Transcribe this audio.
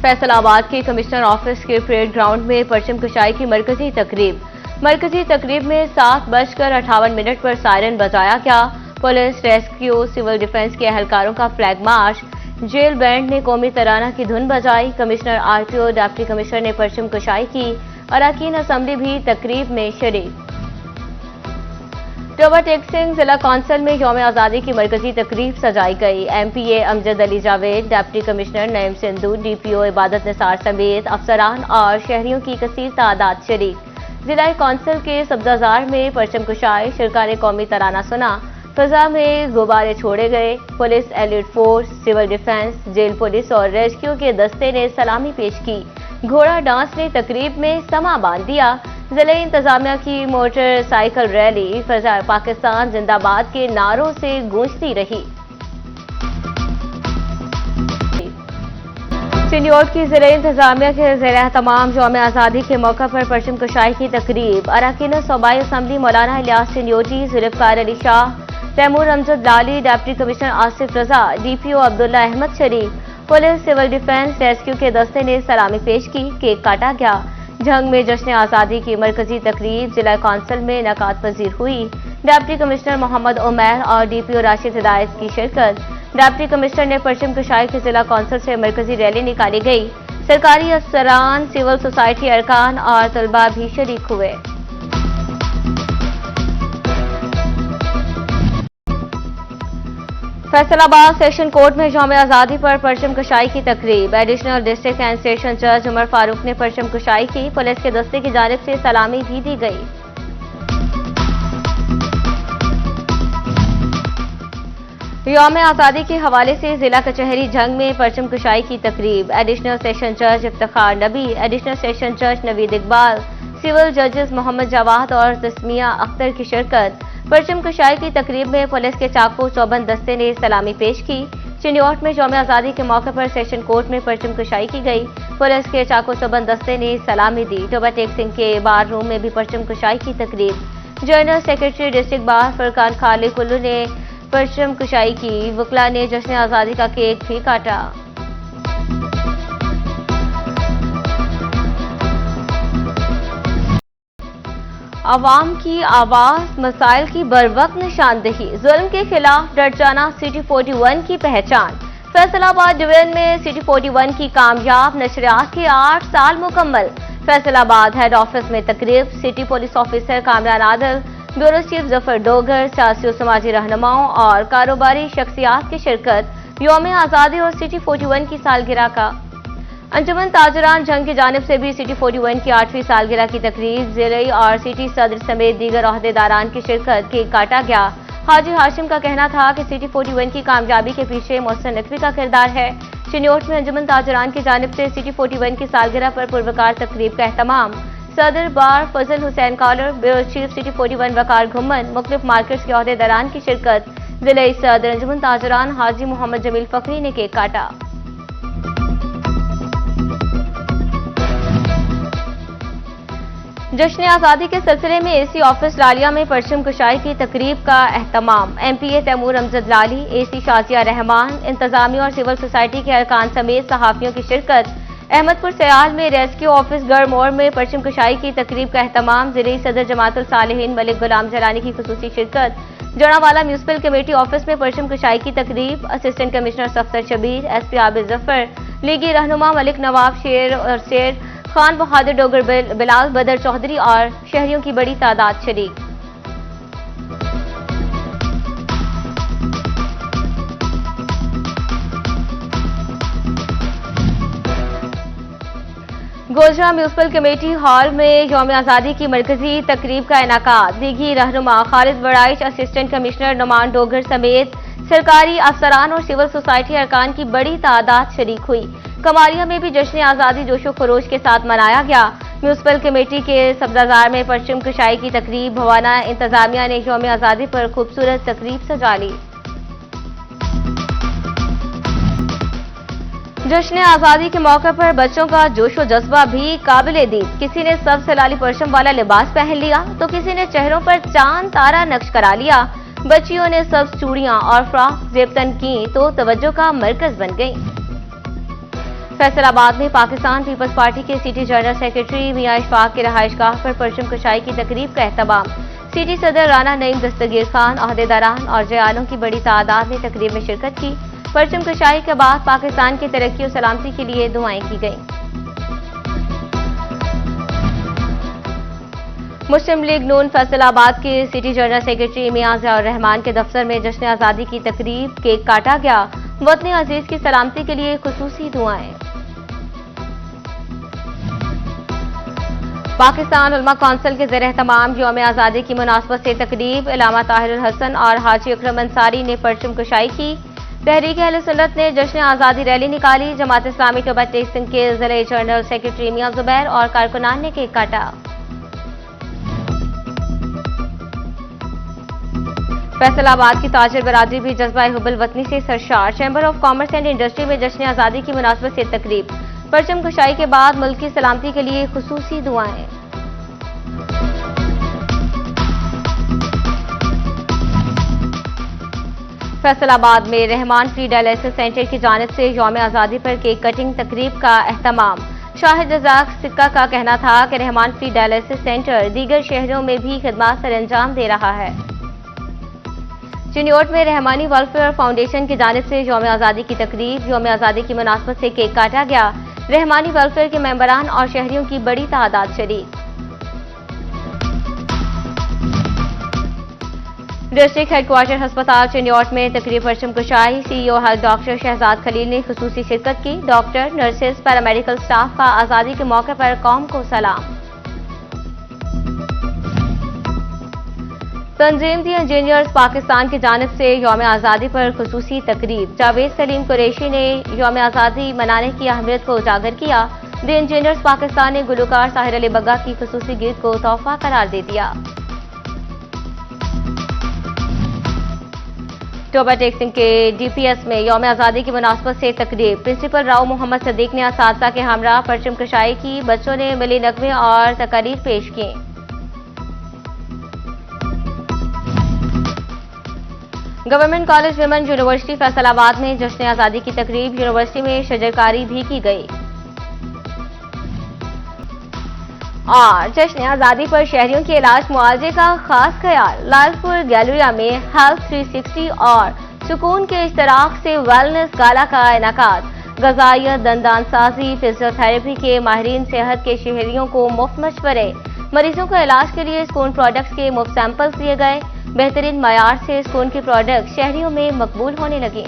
फैसल आबाद के commissioner office के परेड ग्राउंड में परचम कशाई की मरकजी तकरीब में 7:58 पर सायरन बजाया गया। पुलिस, रेस्क्यू, सिविल डिफेंस के एहलकारों का फ्लैग मार्च, जेल बैंड ने कौमी तराना की धुन बजाई। कमिश्नर आरटीओ, डिप्टी कमिश्नर ने परचम कशाई की। अरकान असम्बली भी तकरीब में शरीक। टोबा टेक सिंह जिला कौंसिल में यौम आज़ादी की मरकजी तकरीब सजाई गई। MPa Amjad Ali Javed, deputy commissioner Naeem Sindhu, DPO इबादत निसार समेत अफसरान और शहरियों की कसीर तादाद शरीक। जिला कौंसिल के सब्जाजार में परचम कुशाई, शिरकार कौमी तराना सुना, फिजा में गुब्बारे छोड़े गए। Police, elite force, civil defence, jail police और रेस्क्यू के दस्ते ने सलामी पेश की। घोड़ा डांस ने तकरीब में समा बांध दिया। जिले इंतजामिया की मोटर साइकिल रैली फजाए पाकिस्तान जिंदाबाद के नारों से गूंजती रही। चिन्योट की जिले इंतजामिया के ज़ेर तमाम यौम आज़ादी के मौका पर परचम कुशाई की तकरीब। अरकान सूबाई असम्बली मौलाना इलियास चिन्योटी, जुल्फ़िकार अली शाह, तैमूर अमजद लाली, डिप्टी कमिश्नर आसिफ रजा, डीपीओ अब्दुल्ला अहमद शरीफ, पुलिस, सिविल डिफेंस, रेस्क्यू के दस्ते ने सलामी पेश की। केक काटा गया। जंग में जश्न आज़ादी की मरकजी तकरीब जिला कौंसिल में इनेकाद पजीर हुई। डिप्टी कमिश्नर मोहम्मद उमैर और डीपीओ राशिद हिदायत की शिरकत। डिप्टी कमिश्नर ने परचम कुशाई के जिला कौंसिल से मरकजी रैली निकाली गई। सरकारी अफसरान, सिविल सोसाइटी अरकान और तलबा भी शरीक हुए। फैसलाबाद सेशन कोर्ट में यौम आज़ादी पर परचम कुशाई की तकरीब। एडिशनल डिस्ट्रिक्ट एंड सेशन जज उमर फारूक ने परचम कुशाई की। पुलिस के दस्ते की जानिब से सलामी भी दी गई। यौम आज़ादी के हवाले से जिला कचहरी जंग में परचम कुशाई की तकरीब। एडिशनल सेशन जज इफ्तिखार नबी, एडिशनल सेशन जज नवीद इकबाल, सिविल जजेस मोहम्मद जवाद और तस्मिया अख्तर की शिरकत। परचम कुशाई की तकरीब में पुलिस के चाकू चौबंद दस्ते ने सलामी पेश की। चिन्योट में यौम आज़ादी के मौके पर सेशन कोर्ट में परचम कुशाई की गई। पुलिस के चाकू चौबंद दस्ते ने सलामी दी। टोबा टेक सिंह के बार रूम में भी परचम कुशाई की तकरीब। General secretary district bar Furqan Khalid Kullu ने परचम कुशाई की। वकला ने जश्न आज़ादी का केक भी काटा। अवाम की आवाज, मसाइल की बरवक्त निशानदेही, जुल्म के खिलाफ डट जाना सिटी 41 की पहचान। फैसलाबाद डिवीजन में सिटी 41 की कामयाब नशरियात के 8 साल मुकम्मल। फैसलाबाद हेड ऑफिस में तकरीब। City police officer Kamran Adil, bureau chief Zafar Dogar, सियासी और समाजी रहनुमाओं और कारोबारी शख्सियात की शिरकत। यौम आज़ादी और सिटी 41 की सालगिरह का अंजुमन ताजरान जंग की जानिब से भी सिटी 41 की 8वीं सालगिरह की तकरीब। जिले और सिटी सदर समेत दीगर ओहदेदारान की शिरकत। केक काटा गया। हाजी हाशिम का कहना था कि सिटी 41 की कामयाबी के पीछे मोहसिन नकवी का किरदार है। चिन्योट में अंजुमन ताजरान की जानिब से सिटी 41 की सालगिरह पर पुरवकार तकरीब का एहतमाम। सदर बार फजल हुसैन कॉलर, bureau chief City 41 Waqar Ghumman, मुख्तलिफ मार्केट्स के ओहदेदारान की शिरकत। जिले सदर अंजुमन ताजरान हाजी मोहम्मद जमील फकरी ने केक काटा। जश्न आज़ादी के सिलसिले में एसी ऑफिस लालिया में परचम कुशाई की तकरीब का एहतमाम। एमपीए तैमूर अमजद लाली, एसी शाजिया रहमान, इंतजामिया और सिविल सोसाइटी के अरकान समेत सहाफियों की शिरकत। अहमदपुर सयाल में रेस्क्यू ऑफिस गढ़ मोड़ में परचम कुशाई की तकरीब का एहतमाम। जिले सदर जमातुल सालिहीन मलिक गुलाम जलानी की खुसूसी शिरकत। जड़ावाला म्यूनसिपल कमेटी ऑफिस में परचम कुशाई की तकरीब। Assistant commissioner Safdar Shabbir, SP Abid Zafar, लीगी रहनुमा मलिक नवाब शेर और शेर खान बहादुर डोगर, बिलाल बदर चौधरी और शहरियों की बड़ी तादाद शरीक। गोजरा म्यूनसिपल कमेटी हॉल में यौम आज़ादी की मरकजी तकरीब का इनेकाद। लीगी रहनुमा खालिद वड़ाइच, असिस्टेंट कमिश्नर नुमान डोगर समेत सरकारी अफसरान और सिविल सोसाइटी अरकान की बड़ी तादाद शरीक हुई। कमालिया में भी जश्न आज़ादी जोशो खरोश के साथ मनाया गया। म्यूनसिपल कमेटी के सब्जाजार में परचम कुशाई की तकरीब। भवाना इंतजामिया ने यौम आज़ादी पर खूबसूरत तकरीब सजा ली। जश्न आज़ादी के मौके पर बच्चों का जोशो जज्बा भी काबिले दीद। किसी ने सब सलाली परचम वाला लिबास पहन लिया तो किसी ने चेहरों पर चांद तारा नक्श करा लिया। बच्चियों ने सब चूड़ियां और फ्रॉक जेबतन की तो तवज्जो का मरकज बन गई। फैसल आबाद में पाकिस्तान पीपल्स पार्टी के सिटी जनरल सेक्रेटरी मियां इशफाक की रहायशगाह पर परचम कशाई की तकरीब का एहतमाम। सिटी सदर राना नईम दस्तगीर खान, अहदेदारान और जयालों की बड़ी तादाद ने तकरीब में शिरकत की। परचम कशाई के बाद पाकिस्तान की तरक्की और सलामती के लिए दुआएं की गईं। मुस्लिम लीग नून फैसलाबाद के सिटी जनरल सेक्रेटरी मियां ज़ियाउर रहमान के दफ्तर में जश्न आज़ादी की तकरीब केक काटा गया। वतन अजीज की सलामती के लिए खुसूसी दुआएं। पाकिस्तान उलमा कौंसिल के ज़ेर एहतमाम यौम आज़ादी की मुनासबत से तकरीब। इलामा ताहिरुल हसन और हाजी अकरम अंसारी ने परचम कशाई की। तहरीक अहले सुन्नत ने जश्न आज़ादी रैली निकाली। जमात इस्लामी टोबा टेक सिंह के ज़िले जनरल सेक्रेटरी मियां जुबैर और कारकुनान ने केक काटा। फैसलाबाद की ताजिर बरादरी भी जज्बा हुब्बुल वतनी से सरशार। Chamber of commerce and industry में जश्न आज़ादी की मुनासबत से तकरीब। परचम कशाई के बाद मुल्क की सलामती के लिए खुसूसी दुआएं। फैसलाबाद में रहमान फ्री डायलिसिस सेंटर की जानिब से यौम आज़ादी पर केक कटिंग तकरीब का एहतमाम। शाहिद रज़ाक सिक्का का कहना था कि रहमान फ्री डायलिसिस सेंटर दीगर शहरों में भी खिदमत सर अंजाम दे रहा है। चिन्योट में रहमानी वेलफेयर फाउंडेशन की जानिब से यौम आज़ादी की तकरीब। यौम आज़ादी की मुनासबत से केक काटा गया। रहमानी वेलफेयर के मेंबरान और शहरियों की बड़ी तादाद शरीक। डिस्ट्रिक्ट हेडक्वार्टर अस्पताल चिन्योट में तकरीब परचम कशाई। CEO health doctor Shahzad Khalil ने खुसूसी शिरकत की। डॉक्टर, नर्सेज, पैरामेडिकल स्टाफ का आज़ादी के मौके पर कौम को सलाम। तंजीम दी इंजीनियर्स पाकिस्तान की जानिब से यौम आज़ादी पर खुसूसी तकरीब। जावेद सलीम कुरैशी ने यौम आज़ादी मनाने की अहमियत को उजागर किया। दी इंजीनियर्स पाकिस्तान ने गुलकार साहिर अली बग्गा की खुसूसी गीत को तोहफा करार दे दिया। टोबा टेक सिंह के DPS में यौम आज़ादी की मुनासबत से तकरीब। प्रिंसिपल राव मोहम्मद सदीक ने असातिज़ा के हमरा परचम कशाई की। बच्चों ने मिली नगमे और तकारीर पेश की। Government college women university Faisalabad में जश्न आज़ादी की तकरीब। यूनिवर्सिटी में शजरकारी भी की गई और जश्न आज़ादी पर शहरियों के इलाज मुआवजे का खास ख्याल। लालपुर गैलरिया में हेल्थ 360 और सुकून के इश्तराक से वेलनेस गाला का इनाकाद। ग़िज़ाइयत, दंदानसाजी, फिजियोथेरेपी के माहिरीन सेहत के शहरियों को मुफ्त मशवरे। मरीजों को इलाज के लिए स्कून प्रोडक्ट्स के मुफ्त सैंपल्स दिए गए। बेहतरीन मयार से स्कून के प्रोडक्ट शहरियों में मकबूल होने लगे।